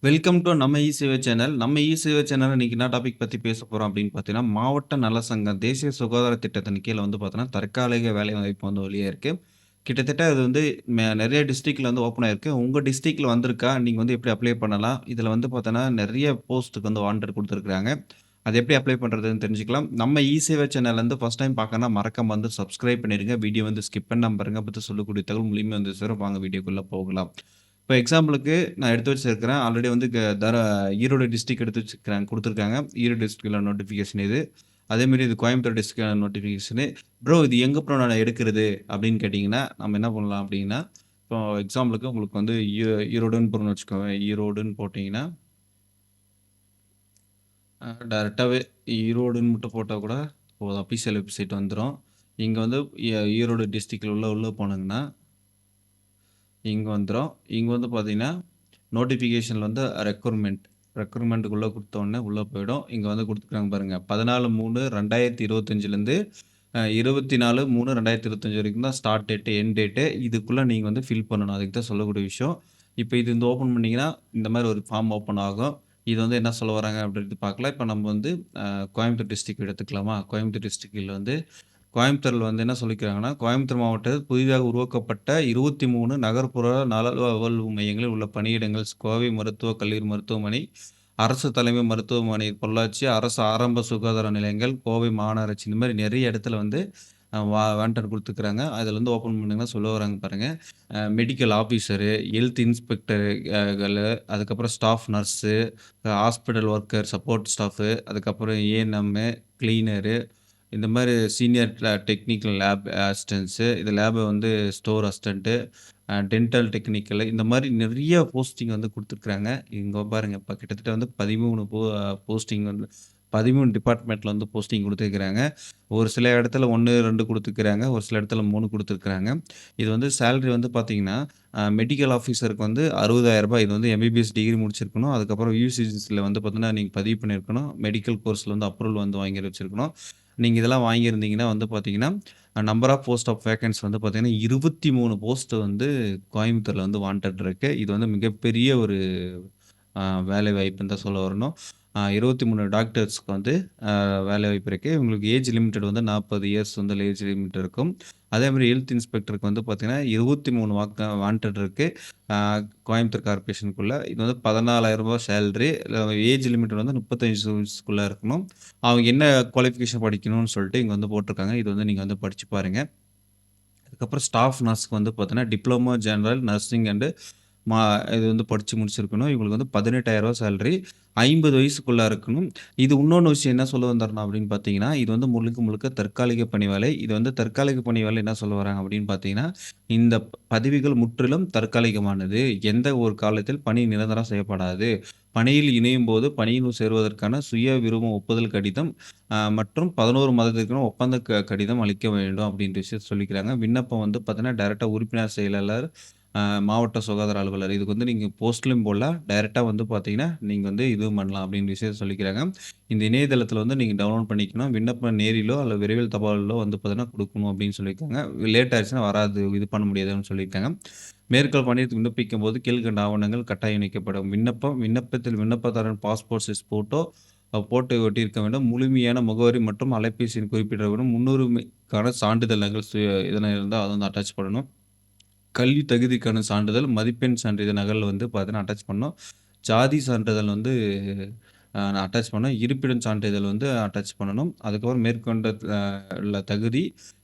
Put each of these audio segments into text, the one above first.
Welcome to நம்ம இ-சேவை channel. நம்ம இ-சேவை சேனல்ல இன்னைக்கு என்ன டாபிக் பத்தி பேச போறோம் அப்படின்னு பார்த்தீங்கன்னா, மாவட்ட நல சங்கம் தேசிய சுகாதார திட்டத்தின் கீழ வந்து பார்த்தீங்கன்னா, தற்காலிக வேலைவாய்ப்பு வந்து வெளியாயிருக்கு. கிட்டத்தட்ட அது வந்து நெறைய டிஸ்ட்ரிக்ட்ல வந்து ஓப்பன் ஆயிருக்கு. உங்க டிஸ்ட்ரிக்ட்ல வந்திருக்கா? நீங்க வந்து எப்படி அப்ளை பண்ணலாம்? இதுல வந்து பார்த்தோன்னா, நெறைய போஸ்ட்டுக்கு வந்து வாண்டட் குடுத்துருக்காங்க. அது எப்படி அப்ளை பண்றதுன்னு தெரிஞ்சுக்கலாம். நம்ம இ-சேவை சேனல் வந்து ஃபர்ஸ்ட் டைம் பார்க்கணும்னா மறக்காம வந்து சப்ஸ்கிரைப் பண்ணிடுங்க. வீடியோ வந்து ஸ்கிப் பண்ணாம பாருங்க. அப்பதான் சொல்லக்கூடிய தகவல் முழுமையா வந்து சேரும். வாங்க வீடியோக்குள்ள போகலாம். இப்ப எக்ஸாம்பிளுக்கு நான் எடுத்து வச்சிருக்கிறேன். ஆல்ரெடி வந்து ஈரோடு டிஸ்ட்ரிக்ட் எடுத்து வச்சிருக்கிறேன் குடுத்துருக்காங்க. ஈரோடு டிஸ்ட்ரிக்ட்ல நோட்டிஃபிகேஷன் இது. அதேமாரி இது கோயம்புத்தூர் டிஸ்ட்ரிக்ட்கான நோட்டிஃபிகேஷனு. ப்ரோ இது எங்க ப்ரோ நான் எடுக்கிறது? அப்படின்னு கேட்டீங்கன்னா, நம்ம என்ன பண்ணலாம் அப்படின்னா, இப்போ எக்ஸாம்பிளுக்கு உங்களுக்கு வந்து ஈரோடுன்னு போடுறோம்னு வச்சுக்கோங்க. ஈரோடுன்னு போட்டீங்கன்னா, டைரக்ட்டாவே ஈரோடுன்னு மட்டும் போட்டா கூட போதும். அஃபிஷியல் வெப்சைட் வந்துரும். இங்க வந்து ஈரோடு டிஸ்ட்ரிக்ட்ல உள்ள போனீங்கன்னா இங்க வந்துரும். இங்க வந்து பார்த்தீங்கன்னா, நோட்டிஃபிகேஷன்ல வந்து ரெக்ரூட்மென்ட்க்குள்ள குடுத்தோனே உள்ள போயிடும். இங்க வந்து குடுத்துருக்காங்க பாருங்க. 14/3/2025லேருந்து 24/3/2025 வரைக்கும் தான் ஸ்டார்ட் டேட், எண்ட் டேட்டு. இதுக்குள்ள நீங்க வந்து ஃபில் பண்ணணும். அதுக்கு தான் சொல்லக்கூடிய விஷயம். இப்ப இது வந்து ஓப்பன் பண்ணீங்கன்னா, இந்த மாரி ஒரு ஃபார்ம் ஓப்பன் ஆகும். இது வந்து என்ன சொல்ல வராங்க அப்படின்ட்டு பார்க்கலாம். இப்ப நம்ம வந்து கோயம்புத்தூர் டிஸ்ட்ரிக்ட் எடுத்துக்கலாமா? கோயம்புத்தூர் டிஸ்ட்ரிக்ட்ல வந்து கோயம்புத்தூர்ல வந்து என்ன சொல்லிக்கிறாங்கன்னா, கோயம்புத்தூர் மாவட்டத்தில் புதிதாக உருவாக்கப்பட்ட 23 நகர்ப்புற நலவாழ்வு மையங்களில் உள்ள பணியிடங்கள் கோவை மருத்துவக் கல்லூரி மருத்துவமனை, அரசு தலைமை மருத்துவமனை பொள்ளாச்சி, அரசு ஆரம்ப சுகாதார நிலையங்கள், கோவை மாநகராட்சி இந்த மாரி நெறைய இடத்துல வந்து வாண்டட் குடுத்துருக்காங்க. அதுல வந்து ஓப்பன் பண்ணுங்கன்னா சொல்ல வராங்க பாருங்க. மெடிக்கல் ஆஃபீசரு, ஹெல்த் இன்ஸ்பெக்டரு அதுக்கப்புறம் staff nurse, hospital worker, support staff, அதுக்கப்புறம் ஏஎன்எம்மு, கிளீனரு இந்த மாரி சீனியர் டெக்னிக்கல் லேப் அசிஸ்டன்ட்ஸு, இது லேப் வந்து ஸ்டோர் அசிஸ்டன்ட்டு, டென்டல் டெக்னிக்கலு இந்த மாரி நெறைய போஸ்டிங் வந்து குடுத்துருக்காங்க. இங்க பாருங்க இப்ப கிட்டத்தட்ட வந்து 13 போஸ்டிங் வந்து 13 டிபார்ட்மெண்ட்ல வந்து போஸ்டிங் குடுத்துருக்காங்க. ஒரு சில இடத்துல 1, 2 குடுத்துருக்காங்க. ஒரு சில இடத்துல 3 குடுத்துருக்காங்க. இது வந்து சேலரி வந்து பார்த்தீங்கன்னா, மெடிக்கல் ஆஃபீசருக்கு வந்து ரூ. 60,000 இது வந்து எம்பிபிஎஸ் டிகிரி முடிச்சிருக்கணும். அதுக்கப்புறம் யுஜிசில வந்து பார்த்தீங்கன்னா, நீங்க பதிவு பண்ணியிருக்கணும். மெடிக்கல் கோர்ஸ்ல வந்து அப்ரூவல் வந்து வாங்கி வச்சிருக்கணும். நீங்க இதெல்லாம் வாங்கியிருந்தீங்கன்னா வந்து பார்த்தீங்கன்னா, நம்பர் ஆஃப் போஸ்ட் ஆஃப் வேக்கன்ட்ஸ் வந்து பார்த்தீங்கன்னா, 23 போஸ்ட் வந்து கோயம்புத்தூர்ல வந்து வாண்டட் இருக்கு. இது வந்து மிகப்பெரிய ஒரு அ வேலைவாய்ப்புன்னு தான் சொல்ல வரணும். 23 டாக்டர்ஸ்க்கு வந்து வேலைவாய்ப்பு இருக்கு. உங்களுக்கு ஏஜ் லிமிட்டட் வந்து 40 இயர்ஸ் வந்து ஏஜ் லிமிட் இருக்கும். அதேமாரி ஹெல்த் இன்ஸ்பெக்டருக்கு வந்து பார்த்தீங்கன்னா, 23 வாண்டட் இருக்கு. அ கோயம்புத்தூர் கார்ப்பரேஷனுக்குள்ள. இது வந்து ரூ. 14,000 சேலரி. ஏஜ் லிமிட் வந்து 35 வயசுக்குள்ள இருக்கணும். அவங்க என்ன குவாலிஃபிகேஷன் படிக்கணும்னு சொல்லிட்டு இங்க வந்து போட்டுருக்காங்க. இது வந்து நீங்க வந்து படிச்சு பாருங்க. அதுக்கப்புறம் ஸ்டாஃப் நர்ஸ்க்கு வந்து பார்த்தீங்கன்னா, டிப்ளமோ ஜெனரல் நர்சிங் அண்ட் மா இது வந்து படிச்சு முடிச்சிருக்கணும். இவங்களுக்கு வந்து ரூ. 18,000 சேலரி. 50 வயசுக்குள்ள இருக்கணும். இது இன்னொன்னு விஷயம் என்ன சொல்ல வந்தாருன்னா அப்படின்னு பார்த்தீங்கன்னா, இது வந்து முழுக்க முழுக்க தற்காலிக பணி வேலை. இது வந்து தற்காலிக பணி வேலை என்ன சொல்ல வராங்க அப்படின்னு பார்த்தீங்கன்னா, இந்த பதவிகள் முற்றிலும் தற்காலிகமானது. எந்த ஒரு காலத்தில் பணி நிரந்தரம் செய்யப்படாது. பணியில் இணையும்போது பணியில் சேருவதற்கான சுய விருப்ப ஒப்புதல் கடிதம் மற்றும் 11 மாதத்திற்கான ஒப்பந்த கடிதம் அளிக்க வேண்டும் அப்படின்ற விஷயத்த சொல்லிக்கிறாங்க. விண்ணப்பம் வந்து பார்த்தீங்கன்னா, டைரக்ட்டா உறுப்பினர் செயலாளர், மாவட்ட சுகாதார அலுவலர். இதுக்கு வந்து நீங்க போஸ்ட்லயும் போடலாம். டைரக்ட்டா வந்து பார்த்தீங்கன்னா, நீங்க வந்து இதுவும் பண்ணலாம் அப்படின்ற விஷயத்த சொல்லிக்கிறாங்க. இந்த இணையதளத்தில வந்து நீங்க டவுன்லோட் பண்ணிக்கணும். விண்ணப்பம் நேரிலோ அல்லது விரைவில் தபாலிலோ வந்து பார்த்தீங்கன்னா குடுக்கணும் அப்படின்னு சொல்லியிருக்காங்க. லேட் ஆயிருச்சுன்னா வராது. இது பண்ண முடியாதுன்னு சொல்லியிருக்காங்க. மேற்கோள் பணிக்கு விண்ணப்பிக்கும்போது கீழ்க்கண்ட ஆவணங்கள் கட்டாயம் இணைக்கப்படும். விண்ணப்பத்தில் விண்ணப்பதாரரின் பாஸ்போர்ட் சைஸ் ஃபோட்டோ போட்டோ ஒட்டியிருக்க வேண்டும். முழுமையான முகவரி மற்றும் அலைபேசி எண் குறிப்பிட வேண்டும். முன்னுரிமைக்கான சான்றிதழ் நகல் எதனா இருந்தா அத வந்து அட்டாச் பண்ணணும். கல்வி தகுதிக்கான சான்றிதழ், மதிப்பெண் சான்றிதழ் நகல் வந்து பார்த்தீங்கன்னா அட்டாச் பண்ணணும். ஜாதி சான்றிதழ் வந்து அட்டாச் பண்ணணும். இருப்பிடம் சான்றிதழ் வந்து அட்டாச் பண்ணணும். அதுக்கப்புறம் மேற்கொண்ட உள்ள தகுதி,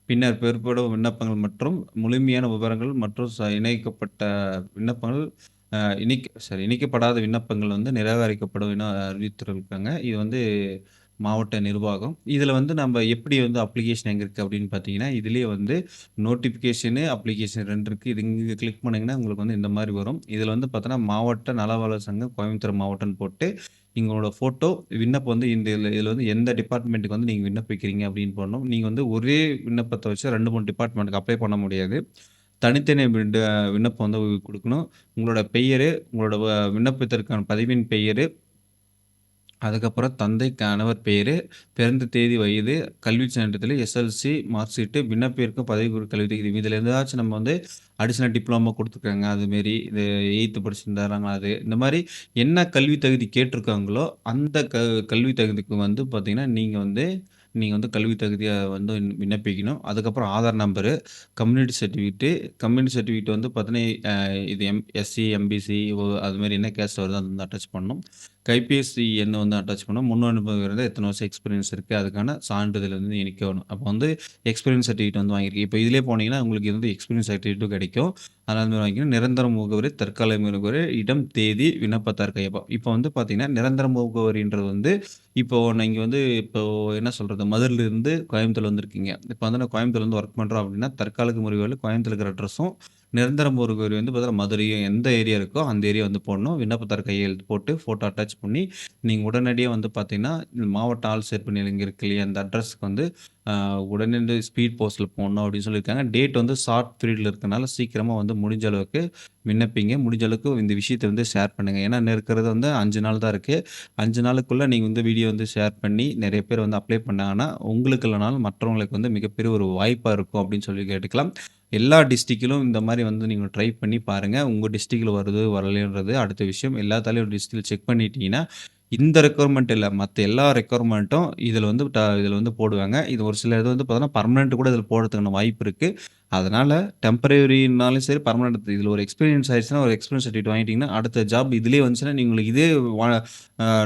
பின்னர் பிற்படும் விண்ணப்பங்கள் மற்றும் முழுமையான விவரங்கள் மற்றும் இணைக்கப்பட்ட விண்ணப்பங்கள் அ இணைக்கப்படாத விண்ணப்பங்கள் வந்து நிராகரிக்கப்படும் என அறிவித்திருக்காங்க. இது வந்து மாவட்ட நிர்வாகம். இதில வந்து நம்ப எப்படி வந்து அப்ளிகேஷன் எங்க இருக்கு அப்படின்னு பார்த்தீங்கன்னா, இதிலேயே வந்து நோட்டிஃபிகேஷனு, அப்ளிகேஷன் 2 இருக்கு. இது இங்க கிளிக் பண்ணீங்கன்னா, உங்களுக்கு வந்து இந்த மாரி வரும். இதில வந்து பார்த்தோன்னா, மாவட்ட நலவாழ்வு சங்கம் கோயம்புத்தூர் மாவட்டம்னு போட்டு, உங்களோட ஃபோட்டோ, விண்ணப்பம் வந்து இதில வந்து எந்த டிபார்ட்மெண்ட்டுக்கு வந்து நீங்க விண்ணப்பிக்கிறீங்க அப்படின்னு போடணும். நீங்க வந்து ஒரே விண்ணப்பத்த வச்சு 2, 3 டிபார்ட்மெண்ட்டுக்கு அப்ளை பண்ண முடியாது. தனித்தனி விண்ணப்பம் வந்து குடுக்கணும். உங்களோட பெயரு, உங்களோட விண்ணப்பத்திற்கான பதிவின் பெயரு, அதுக்கப்புறம் தந்தை, கணவர் பேரு, பிறந்த தேதி, வயது, கல்விச் சான்றிதழ், எஸ்எல்சி மார்க் ஷீட்டு, விண்ணப்பிற்கும் பதவிக்குரிய கல்வித் தகுதி. இதில எதாச்சும் நம்ம வந்து அடிஷனல் டிப்ளமோ குடுத்துருக்காங்க. அதுமாரி இது 8த் படிச்சிருந்தாராங்களா அது. இந்த மாரி என்ன கல்வி தகுதி கேட்டிருக்காங்களோ, அந்த கல்வி தகுதிக்கு வந்து பார்த்தீங்கன்னா, நீங்க வந்து கல்வி தகுதிய வந்து விண்ணப்பிக்கணும். அதுக்கப்புறம் Aadhaar number, community certificate, community certificate வந்து பார்த்தீங்கன்னா, இது எஸ்சி, எம்பிசி அதுமாரி என்ன கேஸ்ட் வருதோ அது வந்து அட்டாச் பண்ணணும். கைபேசி எண் வந்து அட்டாச் பண்ணணும். முன் அனுபவம் இருந்தா எத்தன வருஷம் எக்ஸ்பீரியன்ஸ் இருக்கு, அதுக்கான சான்றிதழ் வந்து இணைக்கணும். அப்போ வந்து எக்ஸ்பீரியன்ஸ் சர்டிஃபிகேட் வந்து வாங்கியிருக்கேன். இப்போ இதிலயே போனீங்கன்னா, உங்களுக்கு வந்து எக்ஸ்பீரியன்ஸ் சர்டிஃபிகேட்டும் கிடைக்கும். அதனால அது மாரி வாங்கிக்கணும். நிரந்தர முகவரி, தற்காலிக முகவரி, இடம், தேதி, விண்ணப்பத்தார் கையொப்பம். இப்போ வந்து பார்த்தீங்கன்னா, நிரந்தர முகவரின்றது வந்து இப்போ நீங்க வந்து இப்போ என்ன சொல்றது, மதுரையிலிருந்து கோயம்புத்தூர் வந்திருக்கீங்க. இப்போ வந்து நான் கோயம்புத்தூர்ல இருந்து ஒர்க் பண்றோம் அப்படின்னா, தற்காலிக முகவரியில கோயம்புத்தூர்ல இருக்கிற அட்ரஸும், நிரந்தர முகவரி வந்து பார்த்தீங்கன்னா, மதுரையும் எந்த ஏரியா இருக்கோ அந்த ஏரியா வந்து போடணும். விண்ணப்பத்தார் கையெழுத்து போட்டு ஃபோட்டோ அட்டாச் பண்ணி, நீங்க உடனடியா வந்து பார்த்தீங்கன்னா, மாவட்ட ஆள் சேர்ப்பு நிலையம் இருக்கு இல்லையா, அந்த அட்ரஸ்க்கு வந்து உடனே ஸ்பீட் போஸ்ட்ல போடணும் அப்படின்னு சொல்லியிருக்காங்க. டேட் வந்து ஷார்ட் பீரியட்ல இருக்கனால சீக்கிரமா வந்து முடிஞ்ச அளவுக்கு விண்ணப்பிங்க. முடிஞ்ச அளவுக்கு இந்த விஷயத்த வந்து ஷேர் பண்ணுங்க. ஏன்னா இன்னும் இருக்கிறது வந்து 5 நாள் தான் இருக்கு. 5 நாளுக்குள்ள நீங்க வந்து வீடியோ வந்து ஷேர் பண்ணி நெறைய பேர் வந்து அப்ளை பண்ணாங்கன்னா, உங்களுக்கு இல்லனாலும் மற்றவங்களுக்கு வந்து மிகப்பெரிய ஒரு வாய்ப்பா இருக்கும் அப்படின்னு சொல்லி கேட்டுக்கலாம். எல்லா டிஸ்ட்ரிக்ட்லும் இந்த மாரி வந்து நீங்க ட்ரை பண்ணி பாருங்க. உங்க டிஸ்ட்ரிக்ட்ல வருது, வரலைன்றது அடுத்த விஷயம். எல்லாத்தாலயும் டிஸ்ட்ரிக்ட்ல செக் பண்ணிட்டீங்கன்னா, இந்த ரெக்யர்மென்ட் இல்ல. மத்த எல்லா ரெக்யர்மென்ட்டும் இதுல வந்து போடுவாங்க. இது ஒரு சில இது வந்து பார்த்தீங்கன்னா, பெர்மனன்ட் கூட இதுல போடுறதுக்கான வாய்ப்பு இருக்கு. அதனால டெம்பரரினாலும் சரி, பெர்மனன்ட் இதுல ஒரு எக்ஸ்பீரியன்ஸ் ஆயிருச்சுன்னா, ஒரு எக்ஸ்பீரியன்ஸ் சர்டிஃபிகேட் வாங்கிட்டீங்கன்னா, அடுத்த ஜாப் இதுலயே வந்துச்சுன்னா, நீங்க உங்களுக்கு இதே வ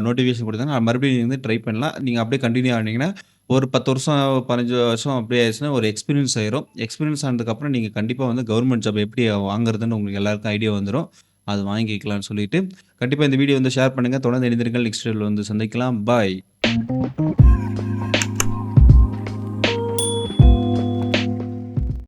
நோட்டிஃபிகேஷன் குடுத்தாங்கன்னா, மறுபடியும் நீங்க வந்து ட்ரை பண்ணலாம். நீங்க அப்படியே கன்டின்யூ ஆனீங்கன்னா, ஒரு 10 வருஷம், 15 வருஷம் அப்படியே ஆயிருச்சுன்னா, ஒரு எக்ஸ்பீரியன்ஸ் ஆயிரும். எக்ஸ்பீரியன்ஸ் ஆனதுக்கப்புறம் நீங்க கண்டிப்பா வந்து கவர்ன்மென்ட் ஜாப் எப்படி வாங்குறதுன்னு உங்களுக்கு எல்லாருக்கும் ஐடியா வந்துரும். அது வாங்கிக்கலாம்னு சொல்லிட்டு, கண்டிப்பா இந்த வீடியோ வந்து ஷேர் பண்ணுங்க. தொடர்ந்து இணைந்திருங்கள். நெக்ஸ்ட் வீடியோல வந்து சந்திக்கலாம். பாய்.